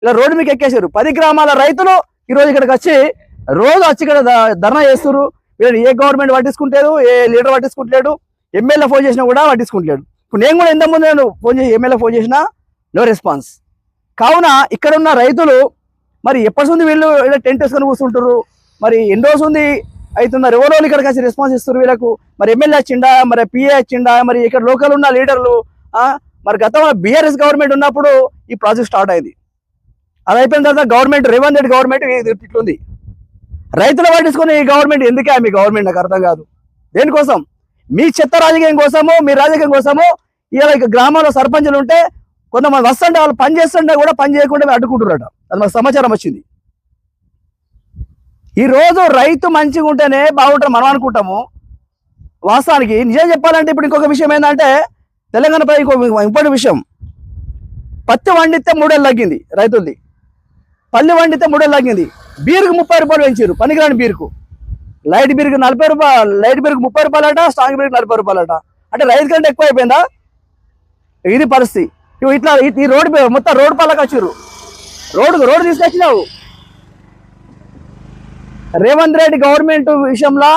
ఇలా రోడ్డు మీకు ఎక్కేసారు. 10 గ్రామాల రైతులు ఈరోజు ఇక్కడికి వచ్చి రోజు వచ్చి ఇక్కడ ధర్నా చేస్తున్నారు. వీళ్ళు ఏ గవర్నమెంట్ పట్టించుకుంటారు, ఏ లీడర్ పట్టించుకుంటలేడు, ఎమ్మెల్యే ఫోన్ చేసినా కూడా పట్టించుకుంటలేడు. ఇప్పుడు నేను కూడా ఇంతకుముందు నేను ఫోన్ చేసి ఎమ్మెల్యే ఫోన్ చేసినా నో రెస్పాన్స్. కావున ఇక్కడ ఉన్న రైతులు మరి ఎప్పటి ఉంది వీళ్ళు ఇలా టెంట్ వేసుకొని కూర్చుంటారు, మరి ఎన్ని రోజు ఉంది అవుతున్నారు, ఎవరో ఇక్కడికి వచ్చి రెస్పాన్స్ ఇస్తారు వీళ్ళకు. మరి ఎమ్మెల్యే వచ్చిండా, మరి పిఏ వచ్చిండా, మరి ఇక్కడ లోకల్ ఉన్న లీడర్లు మరి గతంలో బీఆర్ఎస్ గవర్నమెంట్ ఉన్నప్పుడు ఈ ప్రాజెక్ట్ స్టార్ట్ అయింది. అది అయిపోయిన తర్వాత గవర్నమెంట్ రేవంత్ రెడ్డి గవర్నమెంట్ ఇట్లుంది. రైతులు పట్టించుకుని ఈ గవర్నమెంట్ ఎందుకే మీ గవర్నమెంట్ నాకు అర్థం కాదు. దేనికోసం? మీ చెత్త రాజకీయం కోసము, మీ రాజకీయం కోసము ఇలా గ్రామంలో సర్పంచులు ఉంటే కొంతమంది వస్తుంటే వాళ్ళు పని చేస్తుంటే కూడా పని చేయకుండా అడ్డుకుంటున్నారట. అది మాకు సమాచారం వచ్చింది. ఈ రోజు రైతు మంచిగా ఉంటేనే బాగుంటారు మనం అనుకుంటాము. వాస్తవానికి నిజం చెప్పాలంటే ఇప్పుడు ఇంకొక విషయం ఏంటంటే తెలంగాణపై ఇంకోటి విషయం, పత్తి వండితే 3 ఏళ్ళు తగ్గింది రైతులది, పల్లి వండితే 3 ఏళ్ళు తగ్గింది. బీరుకు 30 రూపాయలు పెంచారు, పనికిరాని బీరుకు. లైట్ బీరుకు 40 రూపాయలు, లైట్ బీరుకు 30 రూపాయలట, స్ట్రాంగ్ బీరుకు 40 రూపాయలట. అంటే రైతు కంటే ఎక్కువ అయిపోయిందా? ఇది పరిస్థితి. ఇట్లా ఈ రోడ్డు మొత్తం రోడ్డు పాలకు వచ్చారు. రోడ్డు తీసుకొచ్చినావు. రేవంత్ రెడ్డి గవర్నమెంట్ విషయంలో